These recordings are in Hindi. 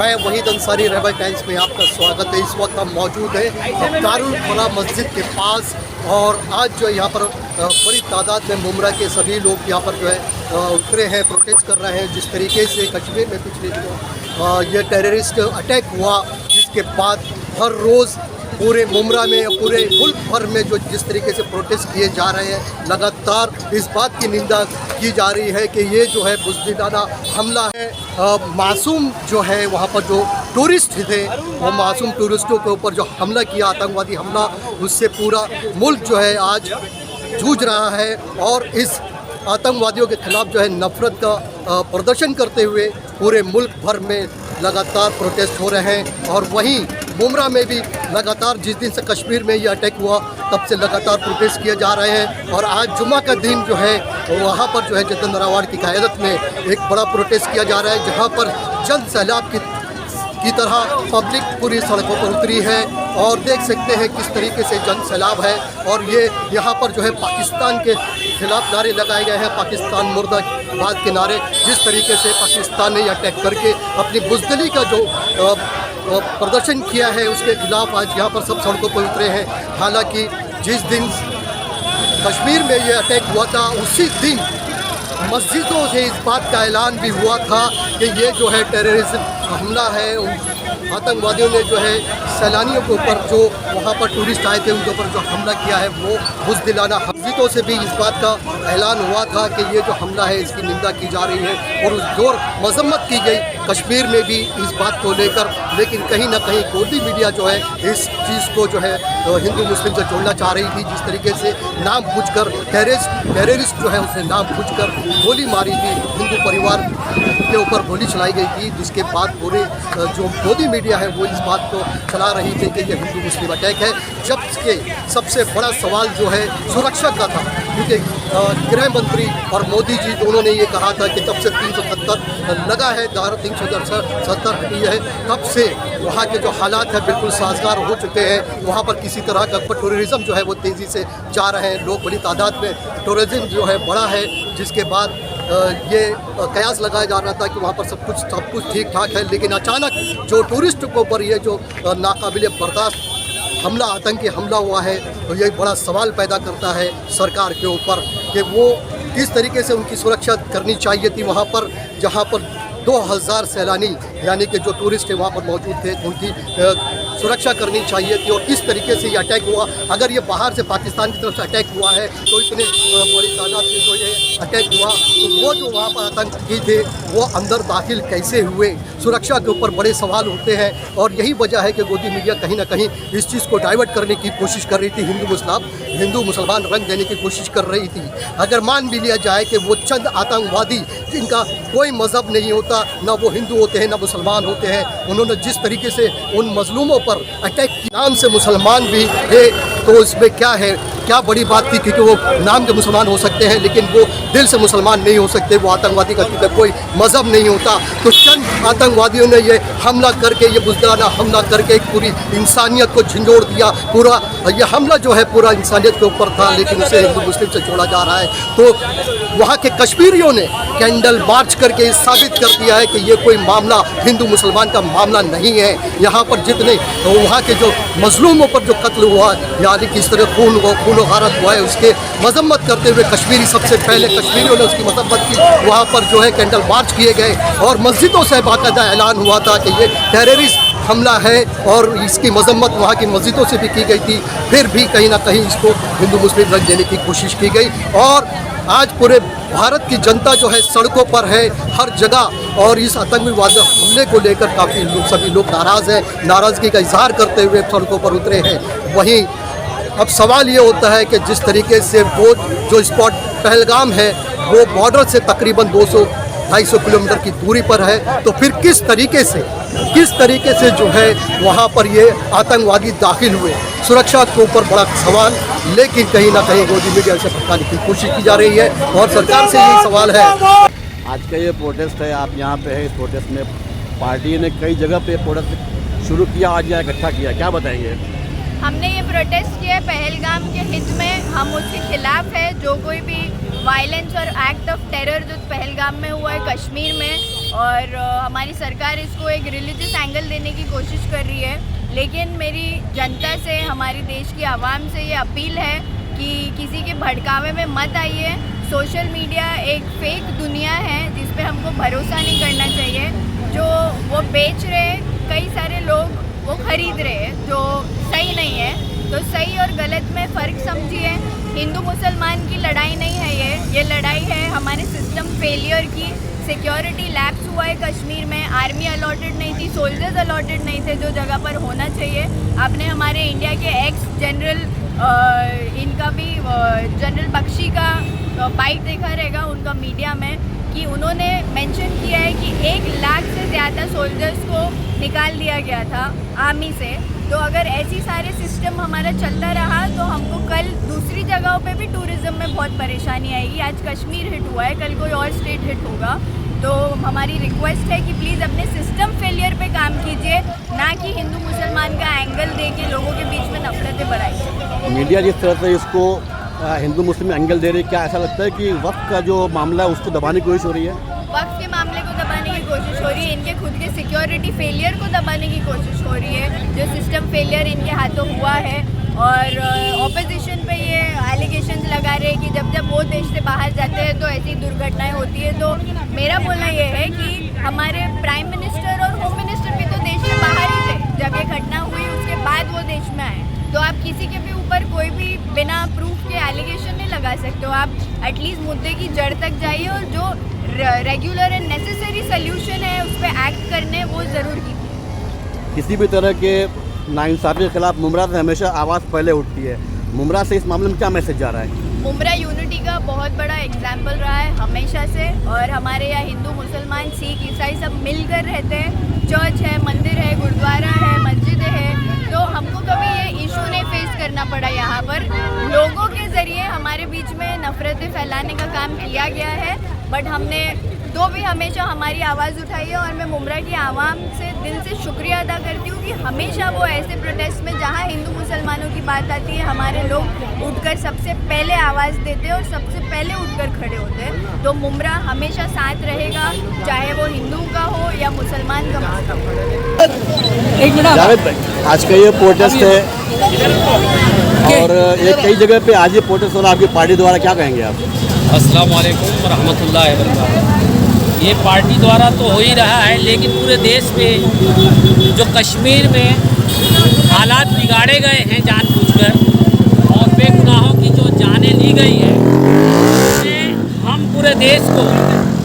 मैं वहीद अंसारी रहबर टाइम्स में आपका स्वागत है। इस वक्त हम मौजूद हैं दारुल फलाह मस्जिद के पास और आज जो यहाँ पर बड़ी तादाद में मुमरा के सभी लोग यहाँ पर जो है उतरे हैं, प्रोटेस्ट कर रहे हैं। जिस तरीके से कश्मीर में पिछले दिनों ये टेररिस्ट अटैक हुआ, जिसके बाद हर रोज़ पूरे मुमरा में पूरे मुल्क भर में जो जिस तरीके से प्रोटेस्ट किए जा रहे हैं, लगातार इस बात की निंदा की जा रही है कि ये जो है बुज़दिलाना हमला है। मासूम जो है वहाँ पर जो टूरिस्ट थे, वो मासूम टूरिस्टों के ऊपर जो हमला किया, आतंकवादी हमला, उससे पूरा मुल्क जो है आज जूझ रहा है। और इस आतंकवादियों के खिलाफ जो है नफरत का प्रदर्शन करते हुए पूरे मुल्क भर में लगातार प्रोटेस्ट हो रहे हैं। और वहीं मुमरा में भी लगातार जिस दिन से कश्मीर में ये अटैक हुआ तब से लगातार प्रोटेस्ट किए जा रहे हैं। और आज जुम्मा का दिन जो है वहाँ पर जो है जतिन रावत की क़यादत में एक बड़ा प्रोटेस्ट किया जा रहा है, जहाँ पर जन सैलाब की तरह पब्लिक पूरी सड़कों पर उतरी है। और देख सकते हैं किस तरीके से जन सैलाब है। और ये यहाँ पर जो है पाकिस्तान के खिलाफ नारे लगाए गए हैं, पाकिस्तान मुर्दाबाद के नारे। जिस तरीके से पाकिस्तान ने अटैक करके अपनी बुज़दिली का जो प्रदर्शन किया है, उसके खिलाफ आज यहाँ पर सब सड़कों पर उतरे हैं। हालांकि जिस दिन कश्मीर में ये अटैक हुआ था, उसी दिन मस्जिदों से इस बात का ऐलान भी हुआ था कि ये जो है टेररिज्म हमला है। आतंकवादियों ने जो है सैलानियों के ऊपर, जो वहाँ पर टूरिस्ट आए थे, उनके ऊपर जो हमला किया है वो बुज़दिलाना। मस्जिदों से भी इस बात का ऐलान हुआ था कि ये जो हमला है इसकी निंदा की जा रही है और जोर मजम्मत की गई कश्मीर में भी इस बात को लेकर। लेकिन कहीं ना कहीं गोदी मीडिया जो है इस चीज़ को जो है हिंदू मुस्लिम से जोड़ना चाह रही थी। जिस तरीके से नाम पूछकर टेररिस्ट जो है उसने नाम पूछकर गोली मारी थी, हिंदू परिवार के ऊपर गोली चलाई गई थी, जिसके बाद पूरे जो गोदी मीडिया है वो इस बात को चला रही थी कि ये हिंदू मुस्लिम अटैक है। जबकि सबसे बड़ा सवाल जो है सुरक्षा का था, क्योंकि गृह मंत्री और मोदी जी दोनों ने ये कहा था कि तब से 370 लगा है, धारा 370 हटी है, तब से वहाँ के जो हालात हैं बिल्कुल साजगार हो चुके हैं। वहाँ पर किसी तरह का टूरिज़्म जो है वो तेज़ी से जा रहे हैं, लोग बड़ी तादाद में टूरिज़्म जो है बढ़ा है। जिसके बाद ये कयास लगाया जा रहा था कि वहाँ पर सब कुछ ठीक ठाक है, लेकिन अचानक जो टूरिस्ट के ऊपर ये जो नाकाबिले बर्दाश्त हमला, आतंकी हमला हुआ है, तो ये बड़ा सवाल पैदा करता है सरकार के ऊपर कि वो किस तरीके से उनकी सुरक्षा करनी चाहिए थी। वहाँ पर जहाँ पर 2000 सैलानी यानी कि जो टूरिस्ट है वहाँ पर मौजूद थे, उनकी सुरक्षा करनी चाहिए थी। और किस तरीके से ये अटैक हुआ, अगर ये बाहर से पाकिस्तान की तरफ से अटैक हुआ है तो इतने बड़ी तादाद में जो ये अटैक हुआ, तो वो जो वहाँ पर आतंकी थे वो अंदर दाखिल कैसे हुए, सुरक्षा के ऊपर बड़े सवाल होते हैं। और यही वजह है कि गोदी मीडिया कहीं ना कहीं इस चीज़ को डाइवर्ट करने की कोशिश कर रही थी, हिंदू मुसलमान रंग देने की कोशिश कर रही थी। अगर मान भी लिया जाए कि वो चंद आतंकवादी जिनका कोई मज़हब नहीं होता, ना वो हिंदू होते हैं ना मुसलमान होते हैं, उन्होंने जिस तरीके से उन मजलूमों पर अटैक के नाम से मुसलमान भी है, तो इसमें क्या है, क्या बड़ी बात थी, क्योंकि वो नाम के मुसलमान हो सकते हैं लेकिन वो दिल से मुसलमान नहीं हो सकते। वो आतंकवादी का क्योंकि कोई मज़हब नहीं होता। तो चंद आतंकवादियों ने ये हमला करके, ये बुज़दिलाना हमला करके एक पूरी इंसानियत को झंझोड़ दिया। पूरा ये हमला जो है पूरा इंसानियत के ऊपर था, लेकिन उसे हिंदू मुस्लिम से जोड़ा जा रहा है। तो वहाँ के कश्मीरियों ने कैंडल मार्च करके साबित कर दिया है कि ये कोई मामला हिंदू मुसलमान का मामला नहीं है। यहाँ पर जितने वहाँ के जो मजलूमों पर जो कत्ल हुआ, यानी कि इस तरह खून गारत हुआ है, उसके मजम्मत करते हुए कश्मीरी सबसे पहले कश्मीरियों ने उसकी मजम्मत की। वहाँ पर जो है कैंडल मार्च किए गए और मस्जिदों से बाकायदा ऐलान हुआ था कि ये टेररिस्ट हमला है और इसकी मजम्मत वहाँ की मस्जिदों से भी की गई थी। फिर भी कहीं ना कहीं इसको हिंदू मुस्लिम रंग देने की कोशिश की गई। और आज पूरे भारत की जनता जो है सड़कों पर है हर जगह, और इस आतंकवादी हमले को लेकर काफ़ी लोग, सभी लोग नाराज़ हैं, नाराज़गी का इजहार करते हुए सड़कों पर उतरे हैं। वहीं अब सवाल ये होता है कि जिस तरीके से वो जो स्पॉट पहलगाम है वो बॉर्डर से तकरीबन 200-250 किलोमीटर की दूरी पर है, तो फिर किस तरीके से जो है वहाँ पर ये आतंकवादी दाखिल हुए, सुरक्षा के ऊपर बड़ा सवाल। लेकिन कहीं ना कहीं गोदी मीडिया से भटकाने की कोशिश की जा रही है और सरकार से यही सवाल है। आज का ये प्रोटेस्ट है, आप यहाँ पे है, इस प्रोटेस्ट में पार्टी ने कई जगह पे प्रोटेस्ट शुरू किया, आज यहाँ इकट्ठा किया, क्या बताएंगे? हमने ये प्रोटेस्ट किया है पहलगाम के हित में। हम उसके खिलाफ है, जो कोई भी वायलेंस और एक्ट ऑफ टेरर जो पहलगाम में हुआ है कश्मीर में, और हमारी सरकार इसको एक रिलीजियस एंगल देने की कोशिश कर रही है। लेकिन मेरी जनता से, हमारी देश की आवाम से ये अपील है कि किसी के भड़कावे में मत आइए। सोशल मीडिया एक फेक दुनिया है जिस पे हमको भरोसा नहीं करना चाहिए। जो वो बेच रहे, कई सारे लोग वो खरीद रहे हैं, जो सही नहीं है। तो सही और गलत में फ़र्क समझिए। हिंदू मुसलमान की लड़ाई नहीं है ये लड़ाई है हमारे सिस्टम फेलियर की। सिक्योरिटी लैप्स हुआ है कश्मीर में, आर्मी अलॉटेड नहीं थी, सोल्जर्स अलॉटेड नहीं थे जो जगह पर होना चाहिए। आपने हमारे इंडिया के एक्स जनरल इनका भी जनरल बख्शी का बाइट देखा रहेगा उनका मीडिया में, कि उन्होंने मेंशन किया है कि 1 लाख से ज़्यादा सोल्जर्स को निकाल दिया गया था आर्मी से। तो अगर ऐसी सारे सिस्टम हमारा चलता रहा तो हमको कल दूसरी जगहों पे भी टूरिज़्म में बहुत परेशानी आएगी। आज कश्मीर हिट हुआ है, कल कोई और स्टेट हिट होगा। तो हमारी रिक्वेस्ट है कि प्लीज़ अपने सिस्टम फेलियर पे काम कीजिए, ना कि हिंदू मुसलमान का एंगल दे के लोगों के बीच में नफरतें बढ़ाइए। मीडिया जिस तरह से इसको हिंदू मुस्लिम एंगल दे रही है, क्या ऐसा लगता है कि वक्त का जो मामला है उसको दबाने की कोशिश हो रही है? वक्त के मामले को दबाने की कोशिश हो रही है, इनके खुद के सिक्योरिटी फेलियर को दबाने की कोशिश हो रही है, जो सिस्टम फेलियर इनके हाथों हुआ है। और ऑपोजिशन पे ये एलिगेशंस लगा रहे हैं कि जब जब वो देश से बाहर जाते हैं तो ऐसी दुर्घटनाएं होती है। तो मेरा बोलना ये है कि हमारे प्राइम मिनिस्टर और होम मिनिस्टर भी तो देश से बाहर ही थे जब ये घटना हुई, उसके बाद वो देश में आए। तो आप किसी के भी ऊपर कोई भी बिना प्रूफ के एलिगेशन नहीं लगा सकते हो। आप एटलीस्ट मुद्दे की जड़ तक जाइए और जो रेगुलर एंड नेसेसरी सोल्यूशन है उस पर एक्ट करने वो ज़रूर कीजिए। किसी भी तरह के नाइंसाफ़ी के खिलाफ मुमरा से हमेशा आवाज़ पहले उठती है। मुमरा से इस मामले में क्या मैसेज जा रहा है? मुमरा यूनिटी का बहुत बड़ा एग्जाम्पल रहा है हमेशा से, और हमारे यहाँ हिंदू मुसलमान सिख ईसाई सब मिलकर रहते हैं। चर्च है, मंदिर है, गुरुद्वारा है, मस्जिद है। तो हमको कभी ये इशू नहीं फेस करना पड़ा। यहाँ पर लोगों के ज़रिए हमारे बीच में नफ़रतें फैलाने का काम किया गया है, बट हमने तो भी हमेशा हमारी आवाज़ उठाई है। और मैं मुमरा की आवाम से दिल से शुक्रिया अदा करती हूँ कि हमेशा वो ऐसे प्रोटेस्ट में जहाँ हिंदू मुसलमानों की बात आती है हमारे लोग उठकर सबसे पहले आवाज़ देते हैं और सबसे पहले उठकर खड़े होते हैं। तो मुमरा हमेशा साथ रहेगा, चाहे वो हिंदू का हो या मुसलमान का हो। जावेद भाई, आज का ये प्रोटेस्ट है और ये कई जगह पे आज ये प्रोटेस्ट हो रहा है, आपकी पार्टी द्वारा क्या कहेंगे आप? अस्सलाम वालेकुम रहमतुल्लाहि व बरकातहू। ये पार्टी द्वारा तो हो ही रहा है, लेकिन पूरे देश में जो कश्मीर में हालात बिगाड़े गए हैं जानबूझकर और बेगुनाहों की जो जानें ली गई है, उसमें हम पूरे देश को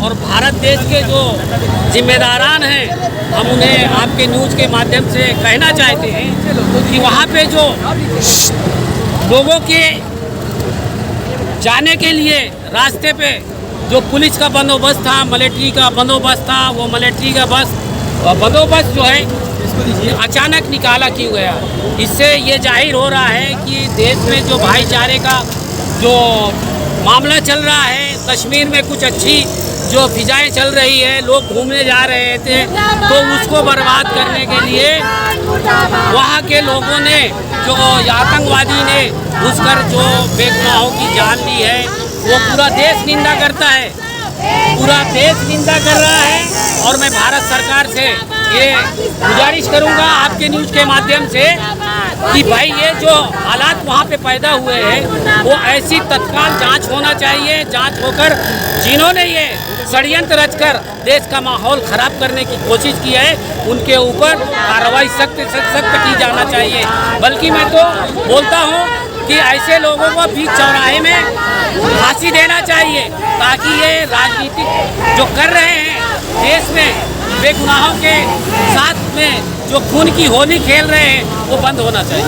और भारत देश के जो जिम्मेदारान हैं हम उन्हें आपके न्यूज़ के माध्यम से कहना चाहते हैं कि वहाँ पे जो लोगों के जाने के लिए रास्ते पे जो पुलिस का बंदोबस्त था, मिलिट्री का बंदोबस्त था, वो मिलिट्री का बंदोबस्त जो है अचानक निकाला क्यों गया? इससे ये जाहिर हो रहा है कि देश में जो भाईचारे का जो मामला चल रहा है, कश्मीर में कुछ अच्छी जो फिजाएं चल रही है, लोग घूमने जा रहे थे, तो उसको बर्बाद करने के लिए वहाँ के लोगों ने जो आतंकवादी ने घुसकर जो बेगुनाहों की जान ली है, वो पूरा देश निंदा करता है, पूरा देश निंदा कर रहा है। और मैं भारत सरकार से ये गुजारिश करूंगा आपके न्यूज़ के माध्यम से कि भाई ये जो हालात वहाँ पे पैदा हुए हैं वो ऐसी तत्काल जांच होना चाहिए। जांच होकर जिन्होंने ये षड्यंत्र रचकर देश का माहौल ख़राब करने की कोशिश की है उनके ऊपर कार्रवाई सख्त की जाना चाहिए। बल्कि मैं तो बोलता हूँ कि ऐसे लोगों को बीच चौराहे में फांसी देना चाहिए, ताकि ये राजनीतिक जो कर रहे हैं देश में बेगुनाहों के साथ में जो खून की होली खेल रहे हैं वो बंद होना चाहिए।